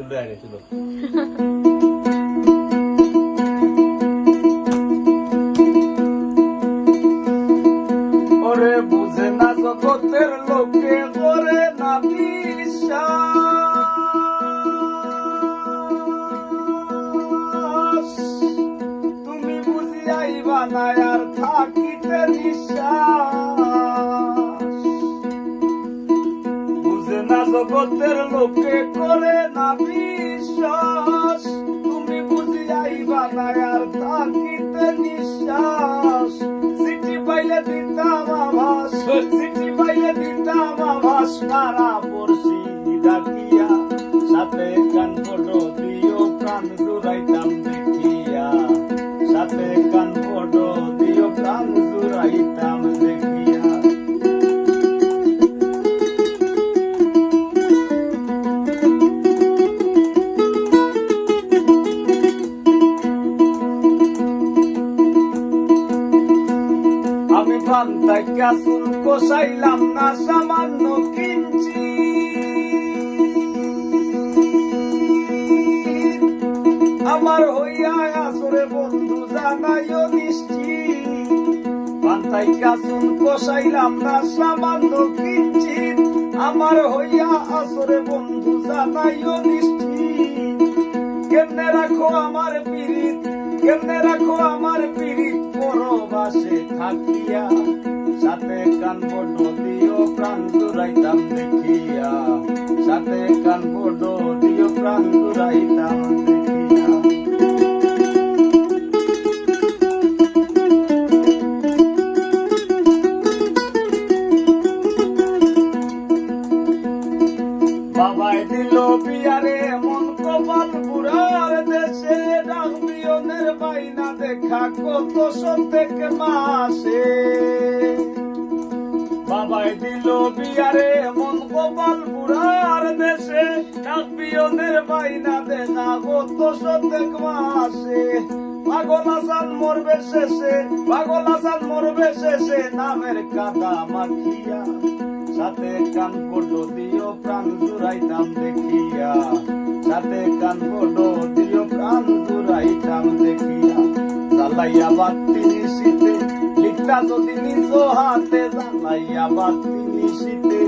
তুলে গেছিল। ওরে বুঝে না জগতের লোকে করে না বিশ্বাস, তুমি বুঝিয়াইবা না আর থাকিতে নিঃশ্বাস। বুঝে না জগতের লোকে করে না বিশ্বাস, তুমি বুঝিয়াইবা না আর থাকিতে নিঃশ্বাস। চিঠি পাইলে দিতাম আভাস, চিঠি পাইলে দিতাম আভাস, মারা পড়ছি ডাকিয়া, সাথে কান ফটো দিও প্রাণ জুড়াইতাম দেখিয়া, সাথে কান ফটো দিও প্রাণ জুড়াইতাম দেখিয়া। আমি পান্তায় কাসুল কষাইলাম না সামান্য কিঞ্চি, আমার হইয়া আসরে বন্ধু জানাইও নিশ্চিত। পান্তায় কাসুল কষাইলাম না সামান্য কিঞ্চিত, আমার হইয়া আসরে বন্ধু জানাইও নিশ্চিত। কেমনে রাখো আমার পীড়িত, কেমনে রাখো আমার পীড়িত পরবাসে থাকিয়া, সাথে কান বড় দিও প্রাণ জুড়াইতাম দেখিয়া, সাথে কান বড় দিও প্রাণ জুড়াইতাম দেখিয়া। বাবাই দিল বিয়ারে মন কপাল বুড়ার দেশে, ডাকবিয়নের বাইনা দেখা কত সত্যেক মাসে। বাবাই দিল বিয়ারে মন কপাল বুড়ার দেশে, ডাকবিয়নের বাইনা দেখা কত সত্যেক মাসে। পাগল আসান মরবে শেষে, পাগল আসান মরবে শেষে, নামের কাদা মাখিয়া, সাথে কান ফটো দিও প্রাণ জুড়াইতাম দেখিয়া, সাথে কান ফটো দিও প্রাণ জুড়াইতাম দেখিয়া। জ্বালাইয়া বাতি নিশিতে লিখতা যদি নিজ হাতে, জ্বালাইয়া বাতি নিশিতে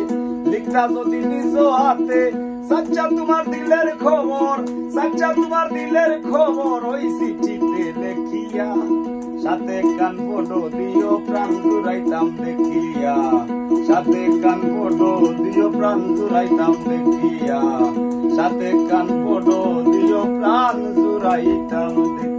লিখতা যদি নিজ হাতে, সাচ্চা তোমার দিলের খবর, সাচ্চা তোমার দিলের খবর ওই চিঠিতে দেখিয়া, সাথে কান ফটো দিও প্রাণ জুড়াইতাম দেখিয়া, সাথে কান ফটো দিও প্রাণ জুড়াইতাম দেখিয়া, সাথে কান ফটো দিও প্রাণ জুড়াইতাম দেখিয়া।